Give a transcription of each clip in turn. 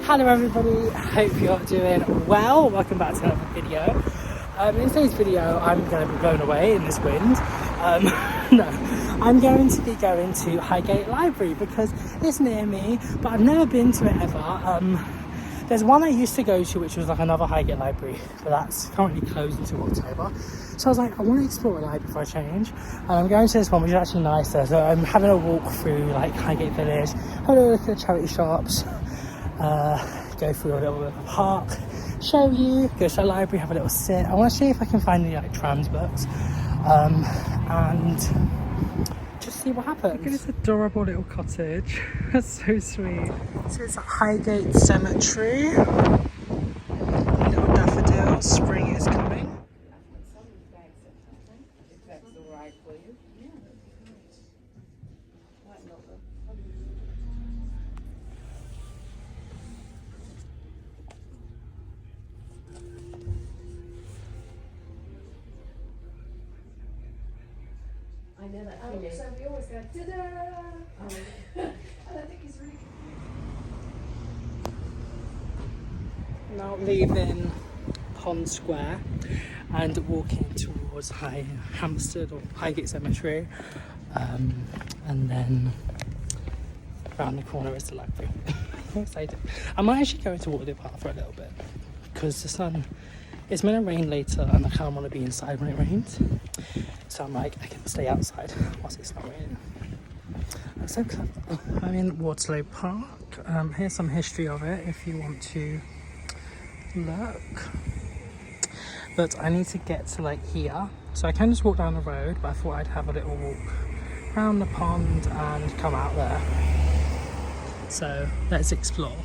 Hello everybody, hope you're doing well. Welcome back to another video. In today's video I'm going to be blown away in this wind. No, I'm going to be going to Highgate Library because it's near me, but I've never been to it ever. There's one I used to go to which was like another Highgate Library, but that's currently closed until October. So I was like, I want to explore a library before I change. And I'm going to this one which is actually nicer. So I'm having a walk through like Highgate Village, having a look at the charity shops, go through a little bit of a park, show you, go to the library, have a little sit. I want to see if I can find any like trans books, and just see what happens. Look at this adorable little cottage. That's so sweet. So it's at Highgate Cemetery. Little daffodil, spring is coming. I know that feeling. So we always go, ta-da! And I think it's really good. Now leaving Pond Square and walking towards Hampstead or Highgate Cemetery, and then around the corner is the library. I'm excited. I might actually go into Waterloo Park for a little bit because the sun, it's meant to rain later and I kind of want to be inside when it rains. So I'm like, I can stay outside whilst it's not raining. That's so clever. I'm in Waterloo Park. Here's some history of it if you want to look. But I need to get to like here. So I can just walk down the road, but I thought I'd have a little walk around the pond and come out there. So let's explore.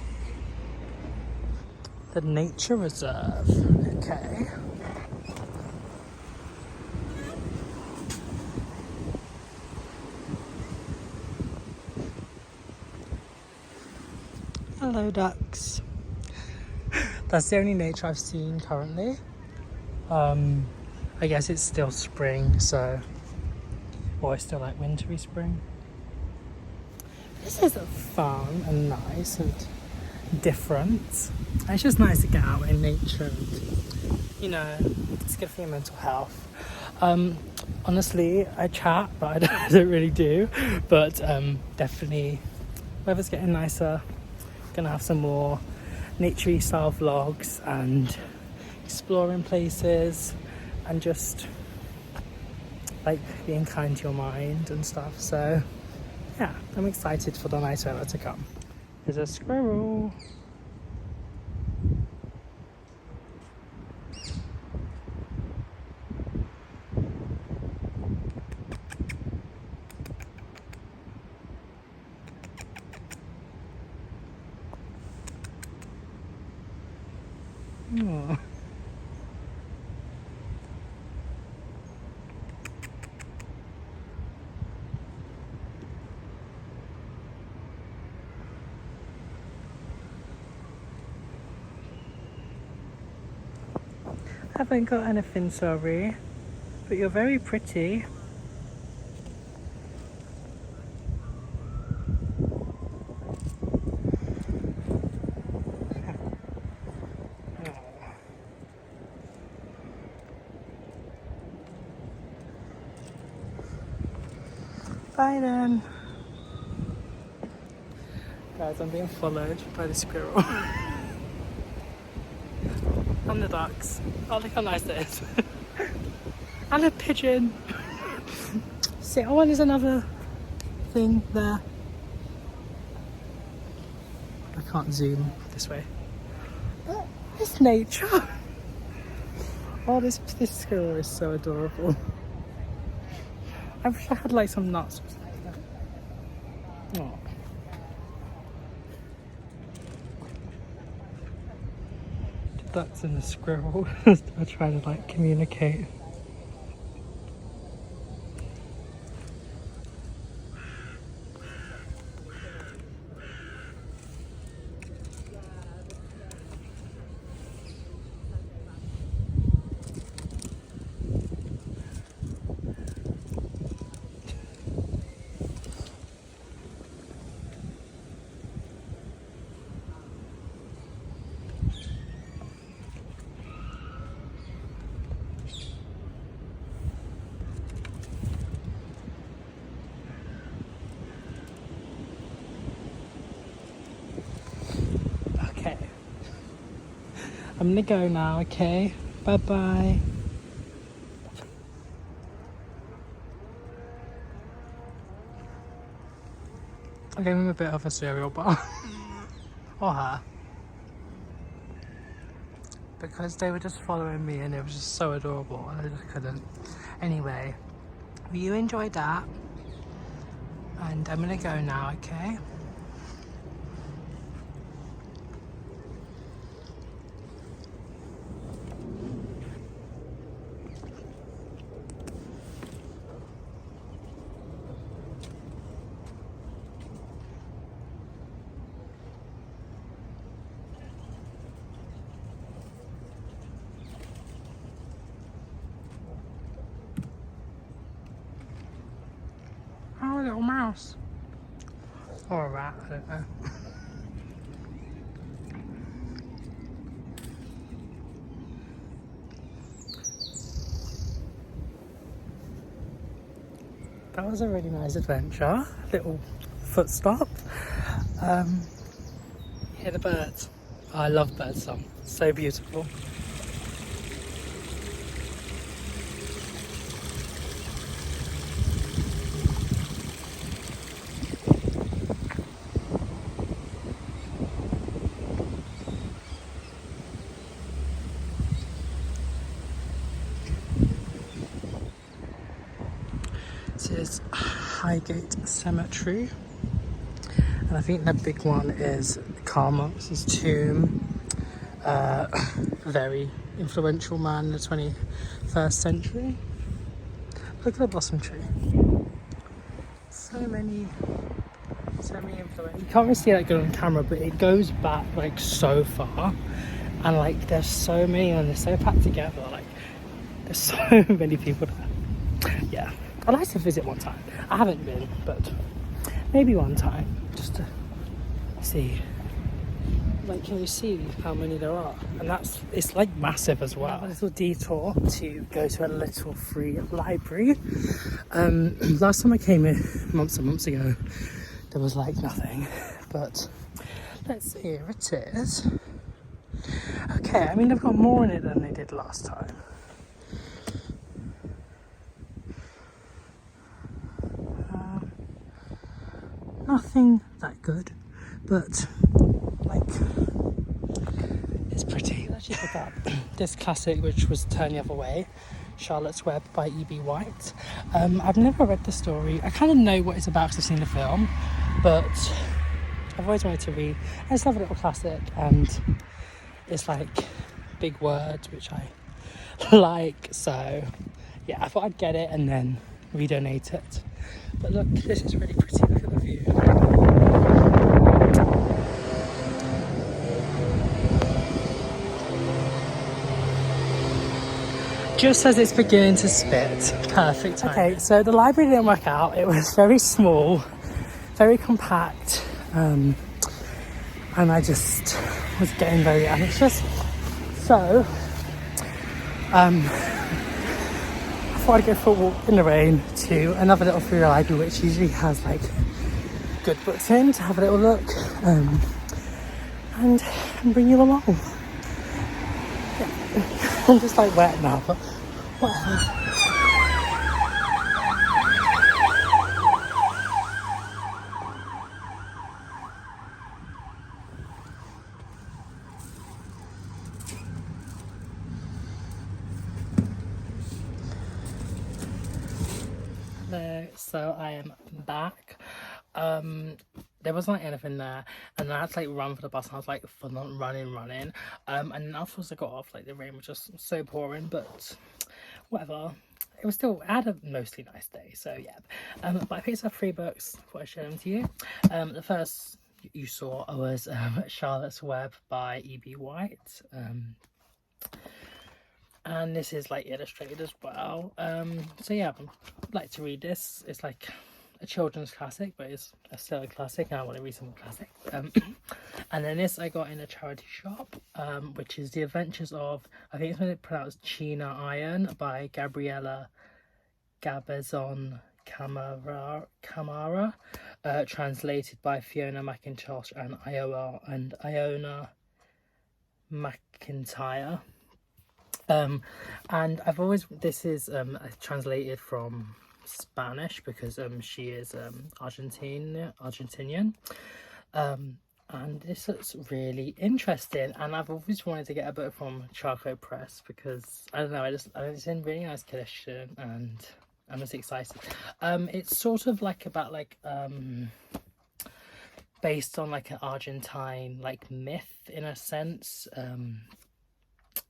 The Nature Reserve. Okay. Hello ducks. That's the only nature I've seen currently. I guess it's still spring, so, or it's still like wintry spring. This is fun and nice and different. And it's just nice to get out in nature and, you know, it's good for your mental health. Honestly, I chat, but I don't really do. But definitely, weather's getting nicer. Gonna have some more naturey style vlogs and exploring places and just like being kind to your mind and stuff. So yeah, I'm excited for the nice weather to come. There's a squirrel. Oh. I haven't got anything, sorry, but you're very pretty. Bye then. Guys, I'm being followed by the squirrel. And the ducks. Oh, look how nice it is. And a pigeon. See, oh, and there's another thing there. I can't zoom this way. But it's nature. Oh, this squirrel is so adorable. I wish I had like some nuts or something. Oh. The ducks and the squirrel are trying to like communicate. I'm gonna go now, okay? Bye bye. I gave him a bit of a cereal bar. Or her. Because they were just following me and it was just so adorable and I just couldn't. Anyway, you enjoyed that. And I'm gonna go now, okay? Oh, a little mouse. Or a rat, I don't know. That was a really nice adventure. Little foot stop. Hear the birds. I love bird song. So beautiful. This is Highgate Cemetery, and I think the big one is Karl Marx's tomb. Very influential man in the 21st century. Look at the blossom tree. So many influential. You can't really see that good on camera, but it goes back like so far, and like there's so many and they're so packed together. Like there's so many people there. Yeah. I'd like to visit one time. I haven't been, but maybe one time, just to see. Like, can you see how many there are? And it's like massive as well. A little detour to go to a little free library. Last time I came here months and months ago, there was like nothing, but let's see, here it is. Okay, I mean, they've got more in it than they did last time. Nothing that good, but like it's pretty. Let's just look up this classic, which was Turn the Other Way, Charlotte's Web by E.B. White. I've never read the story. I kind of know what it's about because I've seen the film, but I've always wanted to read. I just love a little classic, and it's like big words, which I like. So yeah, I thought I'd get it and then redonate it. But look, this is really pretty. Look at the view. Just as it's beginning to spit. Perfect time. Okay, so the library didn't work out. It was very small, very compact, and I just was getting very anxious. So, I thought I'd go for a walk in the rain to another little free library, which usually has like good books in, to have a little look and bring you along. Yeah. I'm just like wet now, but whatever. So I am back. There wasn't anything there, and then I had to like run for the bus, and I was like full on running. And then afterwards I got off, like the rain was just so pouring, but whatever. It was still, I had a mostly nice day, so yeah. But I picked up 3 books, thought I'd share them to you. The first you saw was Charlotte's Web by E.B. White. And this is like illustrated as well. So yeah, I'd like to read this. It's like a children's classic, but it's still a classic, and I want to read some classic. And then this I got in a charity shop, which is The Adventures of, I think it's when it's pronounced China Iron, by Gabriella Gabezon Camara, translated by Fiona McIntosh and Iona McIntyre. And this is translated from Spanish because she is Argentinian. And this looks really interesting, and I've always wanted to get a book from Charcoal Press because I don't know, it's in really nice condition and I'm just excited. It's sort of like about like based on like an Argentine like myth in a sense,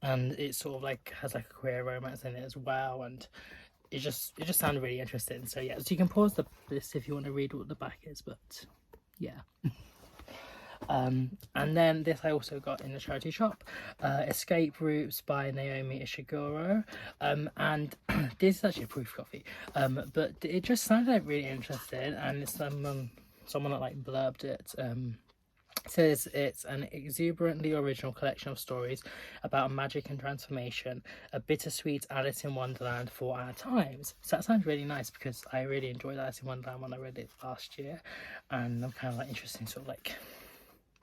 and it sort of like has like a queer romance in it as well, and it just sounded really interesting. So yeah, so you can pause this if you want to read what the back is, but yeah. And then this I also got in the charity shop, Escape Routes by Naomi Ishiguro, and this is actually a proof copy, but it just sounded like really interesting, and it's someone that like blurbed it. Says it's an exuberantly original collection of stories about magic and transformation, a bittersweet Alice in Wonderland for our times. So that sounds really nice because I really enjoyed Alice in Wonderland when I read it last year, and I'm kind of like interested in sort of like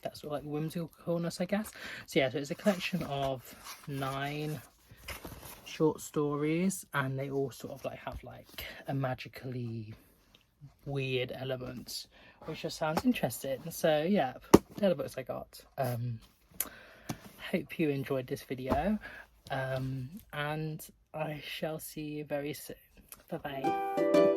that sort of like whimsicalness, I guess. So yeah, so it's a collection of 9 short stories, and they all sort of like have like a magically weird elements, which just sounds interesting. So yeah, they're the books I got. Hope you enjoyed this video, and I shall see you very soon. Bye bye.